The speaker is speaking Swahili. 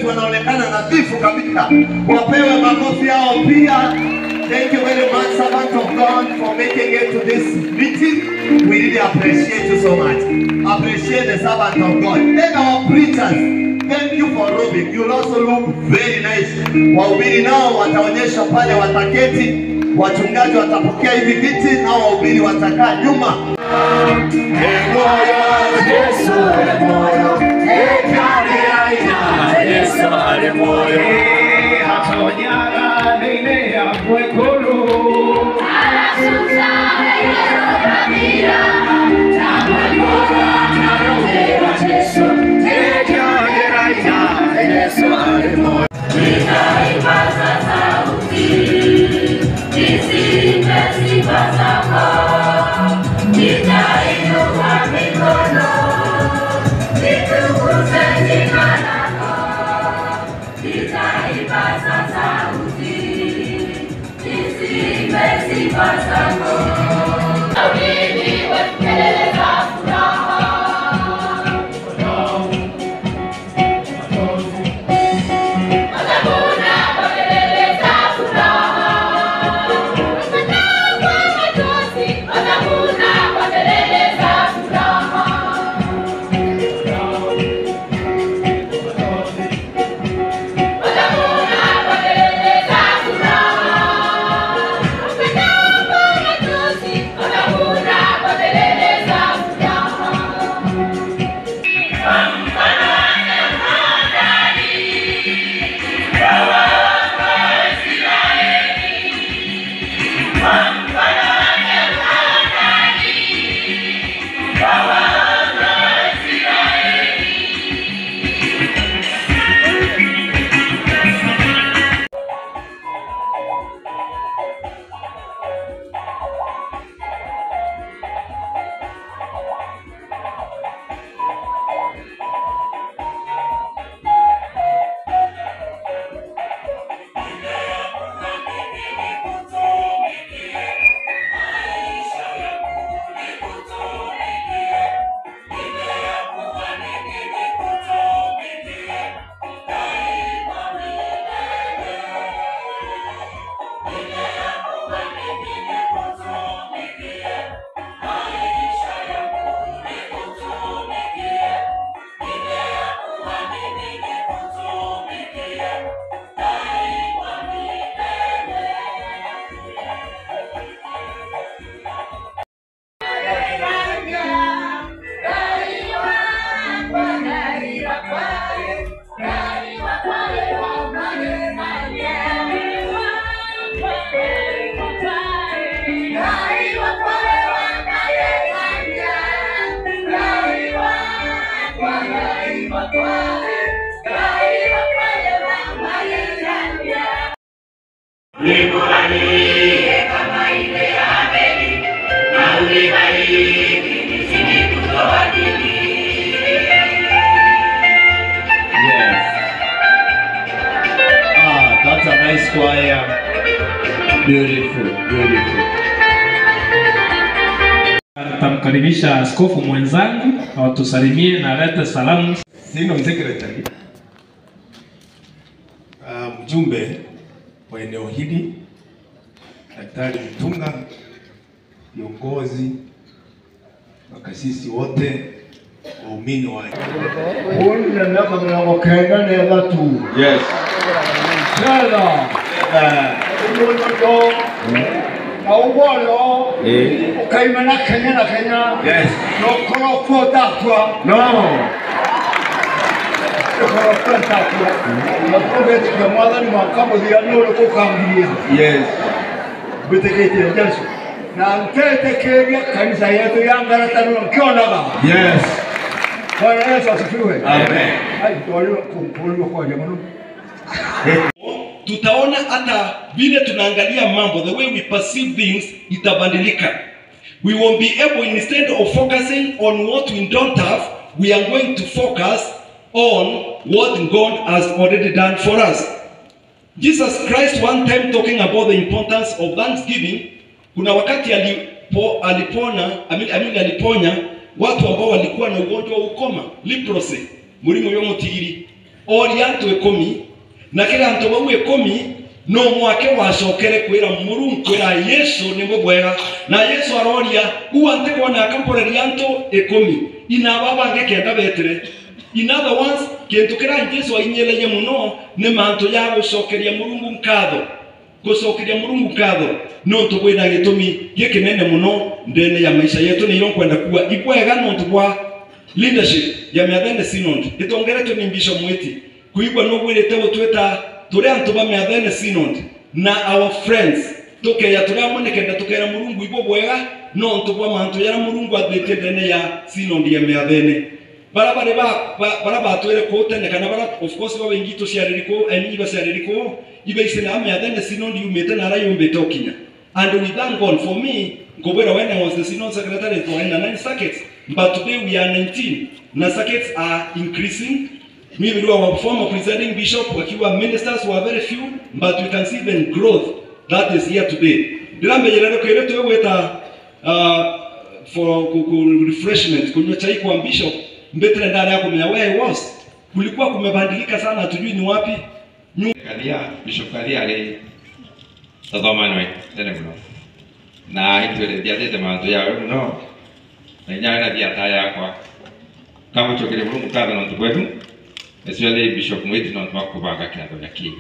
wetu wanaonekana nadhifu kabisa. Wapewe makofi yao pia. Thank you very much, servant of God, for making it to this meeting. We really appreciate you so much. Appreciate the servant of God. Then our preachers, thank you for robing. You also look very nice. Wahubiri nao wataonyesha pale wataketi. Wachungaji watapokea hivi viti na wahubiri watakaa nyuma. That's a nice choir. Beautiful, beautiful. Tamkaribisha askofu mwenzangu awatusalimie na alete salamu. Sino secretary. Mjumbe wa eneo hili, Daktari Mtunga, viongozi, makasisi wote, waumini wa. Uone miaka mlango kaenda nenda tu. Yes. Sala. Umoto. Augolo. Ukaimana Kenya na Kenya. Yes. No kono kota kwa. No. Yes. Yes. Tutaona hata vile tunaangalia mambo, the way we perceive things itabadilika. We won't be able, instead of focusing on what we don't have, we are going to focus on what God has already done for us. Jesus Christ one time talking about the importance of thanksgiving, kuna wakati aliponya watu ambao walikuwa na ugonjwa wa ukoma, leprosy, mulimo yomutigiri. ori antu 10 na kila antu bau 10 no mwake wacokere kwira Murungu kwira Yesu ni mubwega na Yesu aroria uante kona akamporeria antu 10 ina baba ngekenda betere. In other words, kintu kira Yesu ainyeleye muno ni mantu ya gucokeria Murungu nkatho. Gucokeria Murungu nkatho no tugwira gitumi gikinene muno ndene ya maisha yetu ni kwenda kuwa ibwega no tugwa leadership ya Miathene Synod. Itongeretwe ni Bishop Mwiti kuigwa no gwirite gutweta turi antu ba Miathene Synod na our friends tukeya turi amonekenda tukera Murungu ibo bwega no tugwa mantu ya Murungu athite ndene ya Synod ya Miathene. Bara twere ko tene kana bara of course ba wengi to ciaririko eni ba ciaririko ibe isena Miathene Synod yumete na ra yumbete okinya. And we thank God for me. Gobera when I was the Synod Secretary for 9 circuits, but today we are 19. Na circuits are increasing. Maybe our former presiding bishop, wakiwa ministers were very few, but we can see the growth that is here today. Dirambe jelero kwetu wewe weta for refreshment kunywa chai kwa bishop mbetre ndani yako menya where was kulikuwa kumebadilika sana, hatujui ni wapi. Kalia bishop Kalia ale tadoma noi tena mno na itwele diatete manto ya no na nyana diata yakwa kama chokele Murungu kada na tukwetu especially Bishop Mwiti na tukubanga kiatu yake.